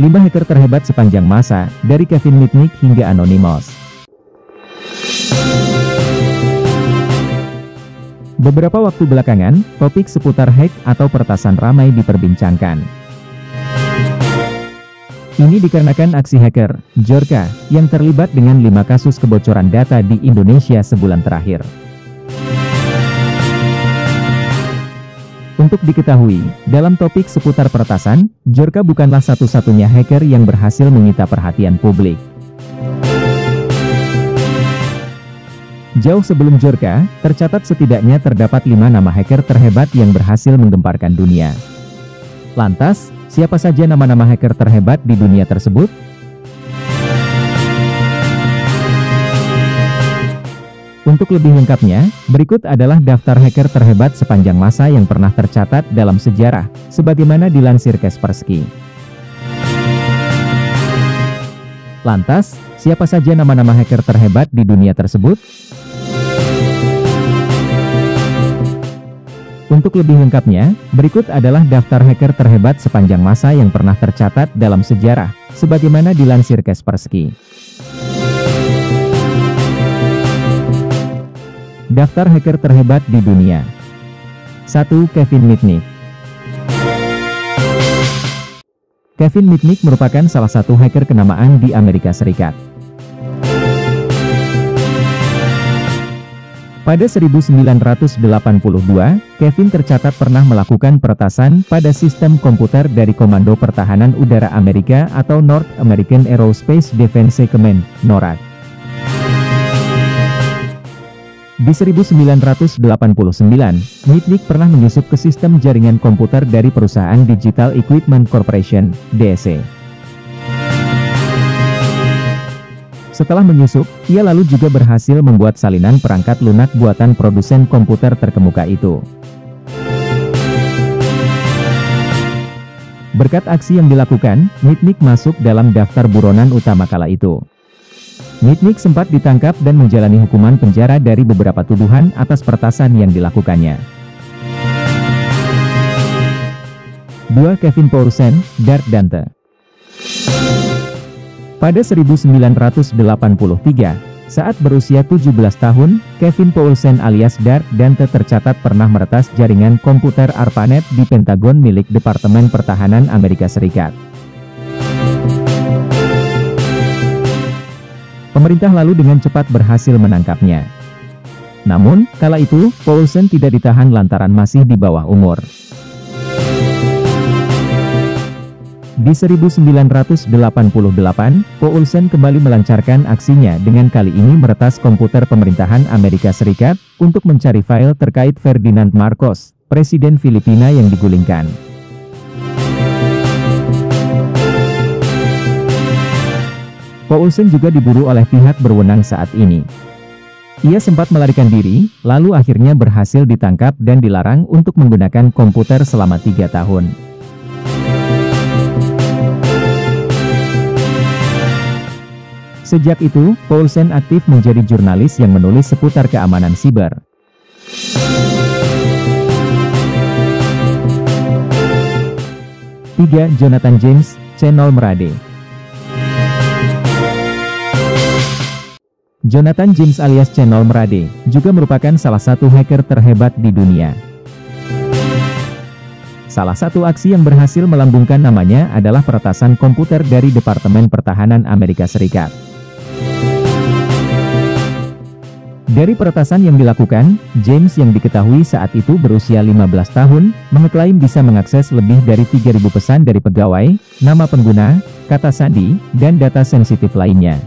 5 hacker terhebat sepanjang masa, dari Kevin Mitnick hingga Anonymous. Beberapa waktu belakangan, topik seputar hack atau peretasan ramai diperbincangkan. Ini dikarenakan aksi hacker, Djorka, yang terlibat dengan 5 kasus kebocoran data di Indonesia sebulan terakhir. Untuk diketahui, dalam topik seputar peretasan, Djorka bukanlah satu-satunya hacker yang berhasil menyita perhatian publik. Jauh sebelum Djorka, tercatat setidaknya terdapat 5 nama hacker terhebat yang berhasil menggemparkan dunia. Lantas, siapa saja nama-nama hacker terhebat di dunia tersebut? Untuk lebih lengkapnya, berikut adalah daftar hacker terhebat sepanjang masa yang pernah tercatat dalam sejarah, sebagaimana dilansir Kaspersky. Lantas, siapa saja nama-nama hacker terhebat di dunia tersebut? Untuk lebih lengkapnya, berikut adalah daftar hacker terhebat sepanjang masa yang pernah tercatat dalam sejarah, sebagaimana dilansir Kaspersky. Daftar hacker terhebat di dunia. 1. Kevin Mitnick. Kevin Mitnick merupakan salah satu hacker kenamaan di Amerika Serikat. Pada 1982, Kevin tercatat pernah melakukan peretasan pada sistem komputer dari Komando Pertahanan Udara Amerika atau North American Aerospace Defense Command, NORAD. Di 1989, Mitnick pernah menyusup ke sistem jaringan komputer dari perusahaan Digital Equipment Corporation, DEC. Setelah menyusup, ia lalu juga berhasil membuat salinan perangkat lunak buatan produsen komputer terkemuka itu. Berkat aksi yang dilakukan, Mitnick masuk dalam daftar buronan utama kala itu. Mitnick sempat ditangkap dan menjalani hukuman penjara dari beberapa tuduhan atas peretasan yang dilakukannya. 2. Kevin Poulsen, Dark Dante. Pada 1983, saat berusia 17 tahun, Kevin Poulsen alias Dark Dante tercatat pernah meretas jaringan komputer ARPANET di Pentagon milik Departemen Pertahanan Amerika Serikat. Pemerintah lalu dengan cepat berhasil menangkapnya. Namun, kala itu, Poulsen tidak ditahan lantaran masih di bawah umur. Di 1988, Poulsen kembali melancarkan aksinya dengan kali ini meretas komputer pemerintahan Amerika Serikat untuk mencari file terkait Ferdinand Marcos, Presiden Filipina yang digulingkan. Poulsen juga diburu oleh pihak berwenang saat ini. Ia sempat melarikan diri, lalu akhirnya berhasil ditangkap dan dilarang untuk menggunakan komputer selama 3 tahun. Sejak itu, Poulsen aktif menjadi jurnalis yang menulis seputar keamanan siber. 3. Jonathan James, Channel Merade. Jonathan James alias Channel Merade, juga merupakan salah satu hacker terhebat di dunia. Salah satu aksi yang berhasil melambungkan namanya adalah peretasan komputer dari Departemen Pertahanan Amerika Serikat. Dari peretasan yang dilakukan, James yang diketahui saat itu berusia 15 tahun, mengeklaim bisa mengakses lebih dari 3.000 pesan dari pegawai, nama pengguna, kata sandi, dan data sensitif lainnya.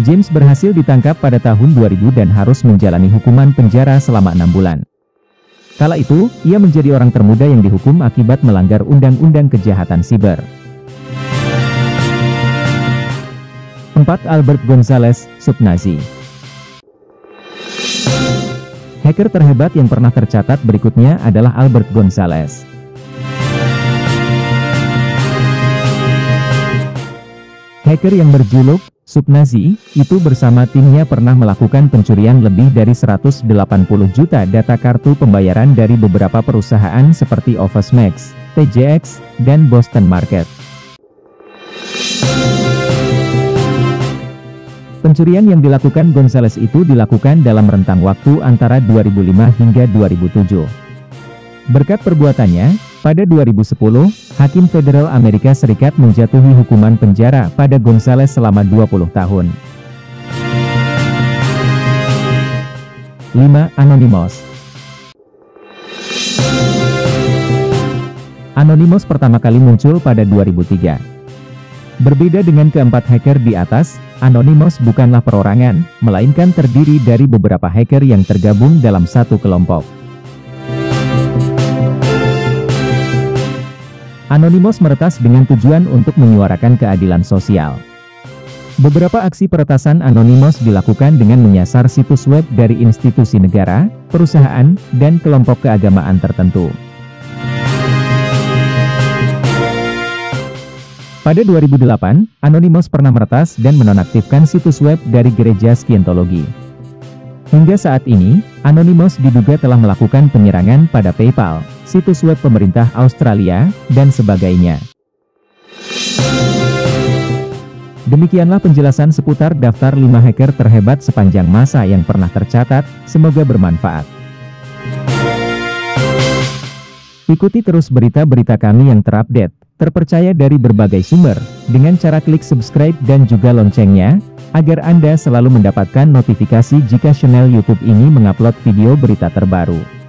James berhasil ditangkap pada tahun 2000 dan harus menjalani hukuman penjara selama 6 bulan. Kala itu, ia menjadi orang termuda yang dihukum akibat melanggar Undang-Undang Kejahatan Siber. 4. Albert Gonzalez, Subnazi. Hacker terhebat yang pernah tercatat berikutnya adalah Albert Gonzalez. Hacker yang berjuluk Subnazi itu bersama timnya pernah melakukan pencurian lebih dari 180 juta data kartu pembayaran dari beberapa perusahaan seperti Office Max, TJX, dan Boston Market. Pencurian yang dilakukan Gonzales itu dilakukan dalam rentang waktu antara 2005 hingga 2007. Berkat perbuatannya, pada 2010, Hakim Federal Amerika Serikat menjatuhi hukuman penjara pada Gonzales selama 20 tahun. 5. Anonymous. Anonymous pertama kali muncul pada 2003. Berbeda dengan keempat hacker di atas, Anonymous bukanlah perorangan, melainkan terdiri dari beberapa hacker yang tergabung dalam satu kelompok. Anonymous meretas dengan tujuan untuk menyuarakan keadilan sosial. Beberapa aksi peretasan Anonymous dilakukan dengan menyasar situs web dari institusi negara, perusahaan, dan kelompok keagamaan tertentu. Pada 2008, Anonymous pernah meretas dan menonaktifkan situs web dari gereja Scientology. Hingga saat ini, Anonymous diduga telah melakukan penyerangan pada PayPal, situs web pemerintah Australia, dan sebagainya. Demikianlah penjelasan seputar daftar 5 hacker terhebat sepanjang masa yang pernah tercatat, semoga bermanfaat. Ikuti terus berita-berita kami yang terupdate, terpercaya dari berbagai sumber, dengan cara klik subscribe dan juga loncengnya, agar Anda selalu mendapatkan notifikasi jika channel YouTube ini mengupload video berita terbaru.